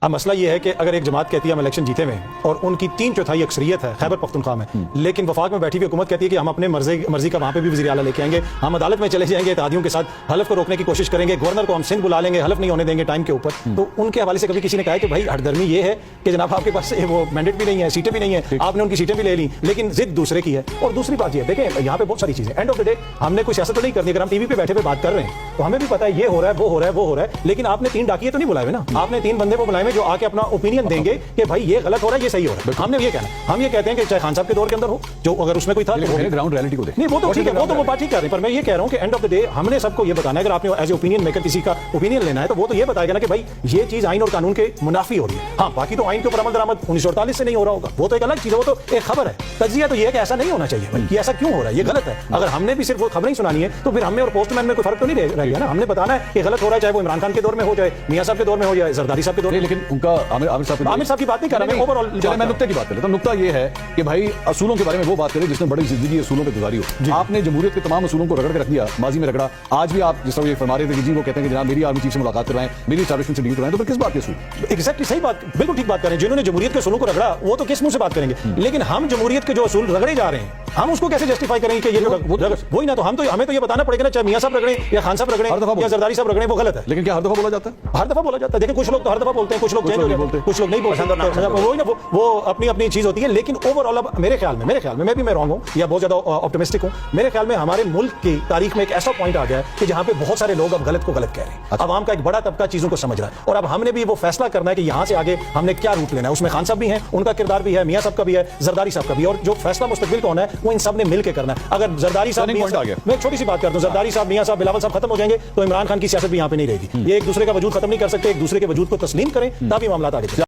اب مسئلہ یہ ہے کہ اگر ایک جماعت کہتی ہے ہم الیکشن جیتے ہوئے اور ان کی 3/4 اکثریت ہے خیبر پختونخوا میں، لیکن وفاق میں بیٹھی ہوئی حکومت کہتی ہے کہ ہم اپنے مرضی کا وہاں پہ بھی وزیر اعلیٰ لے کے آئیں گے، ہم عدالت میں چلے جائیں گے، اتحادیوں کے ساتھ حلف کو روکنے کی کوشش کریں گے، گورنر کو ہم سندھ بلا لیں گے، حلف نہیں ہونے دیں گے ٹائم کے اوپر، تو ان کے حوالے سے کبھی کسی نے کہا ہے کہ بھائی ہٹ درمی یہ ہے کہ جناب آپ کے پاس وہ مینڈیٹ بھی نہیں ہے، سیٹیں بھی نہیں ہیں، آپ نے ان کی سیٹیں بھی لے لی، لیکن ضد دوسرے کی ہے۔ اور دوسری بات یہ ہے دیکھیں یہاں پہ بہت ساری چیزیں، اینڈ آف دا ڈے ہم نے کوئی سیاست تو نہیں کرنی، اگر ہم ٹی وی پہ بیٹھے ہوئے بات کر رہے ہیں تو ہمیں بھی پتا ہے یہ ہو رہا ہے، وہ ہو رہا ہے، وہ ہو رہا ہے، لیکن آپ نے 3 ڈاکیے تو نہیں بلائے نا، آپ نے 3 بندے کو بلائے جو آ کے اپنا اوپینین دیں گے کہ بھائی یہ غلط ہو رہا ہے، یہ صحیح ہو رہا ہے۔ ہم نے یہ کہنا ہے، ہم یہ کہتے ہیں کہ چاہے خان صاحب کے دور کے اندر ہو، جو اگر اس میں کوئی تھا گراؤنڈ ریئلٹی کو نہیں، وہ تو ٹھیک ہے، وہ تو وہ بات ٹھیک کر رہے ہیں، پر میں یہ کہہ رہا ہوں کہ اینڈ آف دا ڈے ہم نے سب کو یہ بتانا ہے، اگر آپ نے ایز اے اوپینین میکر کسی کا اوپینین لینا ہے تو وہ تو یہ بتائے گا نا کہ بھائی یہ چیز آئین اور قانون کے منافی ہو رہی ہے۔ ہاں باقی تو آئین کے اوپر عمل درآمد 1948 سے نہیں ہو رہا ہوگا، وہ تو ایک الگ چیز ہے، وہ تو ایک خبر ہے۔ تجزیہ تو یہ ہے کہ ایسا نہیں ہونا چاہیے بھائی، کہ ایسا کیوں ہو رہا ہے، یہ غلط ہے۔ اگر ہم نے بھی صرف وہ خبریں ہی سنانی ہے تو پھر ہم نے اور پوسٹ مین میں کوئی فرق تو نہیں رہ گیا نا، ہم نے بتانا ہے کہ غلط ہو رہا ہے، چاہے وہ عمران خان کے دور میں ہو، چاہے میاں صاحب کے دور میں ہو، یا زرداری صاحب کے دور میں۔ لیکن ان کا عامر صاحب کی بات نہیں کر رہا میں، اوور آل میں نقطے کی بات کر لیتا ہوں۔ نقطہ یہ ہے کہ بھائی اصولوں کے بارے میں وہ بات کریں جس نے بڑی زندگی اصولوں پہ گزاری ہو۔ آپ نے جمہوریت کے تمام اصولوں کو رگڑ کے رکھ دیا، ماضی میں رگڑا، آج بھی آپ جس طرح یہ فرما رہے تھے کہ جی وہ کہتے ہیں کہ جناب میری آرمی چیف سے ملاقات کروائیں، میری اسٹیبلشمنٹ سے ڈیل کروائیں، تو پھر کس بات کے اصول؟ ایگزیکٹلی صحیح بات، بالکل ٹھیک بات کر رہے ہیں۔ جنہوں نے جمہوریت کے اصولوں کو رگڑا وہ تو کس منہ سے بات کریں گے، لیکن ہم جمہوریت کے جو اصول رگڑے جا رہے ہیں ہم اس کو کیسے جسٹیفائی کریں گے کہ یہ وہی نہ، تو ہمیں تو یہ بتانا پڑے گا نا، چاہے میاں صاحب رگڑیں یا خان صاحب رگڑیں یا زرداری صاحب رگڑیں، وہ غلط ہے۔ لیکن کیا ہر دفعہ بولا جاتا ہے؟ ہر دفعہ بولا جاتا ہے، دیکھیں کچھ لوگ تو ہر دفعہ بولتے ہیں، کچھ لوگ چینج ہو جاتے ہیں، کچھ لوگ نہیں بولتے، وہی نا، وہ اپنی اپنی چیز ہوتی ہے۔ لیکن اوور آل اب میرے خیال میں میں بھی میں رانگ ہوں یا بہت زیادہ آپٹمسٹک ہوں، میرے خیال میں ہمارے ملک کی تاریخ میں ایک ایسا پوائنٹ آ گیا ہے کہ جہاں پہ بہت سارے لوگ اب غلط کو غلط کہہ رہے ہیں، عوام کا ایک بڑا طبقہ چیزوں کو سمجھ رہا ہے، اور اب ہم نے بھی وہ فیصلہ کرنا ہے کہ یہاں سے آگے ہم نے کیا روٹ لینا ہے۔ اس میں خان صاحب بھی ہیں، ان کا کردار بھی ہے، میاں صاحب کا بھی ہے، زرداری صاحب کا بھی ہے، اور جو فیصلہ مستقبل کا ہونا ہے وہ ان سب نے مل کے کرنا ہے۔ اگر زرداری صاحب میں ایک چھوٹی سی بات کرتا ہوں، زرداری صاحب میاں صاحب بلاول صاحب ختم ہو جائیں گے تو عمران خان کی سیاست بھی یہاں پہ نہیں رہے گی۔ یہ ایک دوسرے کا وجود ختم نہیں کر سکتے، ایک دوسرے کے وجود کو تسلیم کریں تبھی معاملات آگے چلیں۔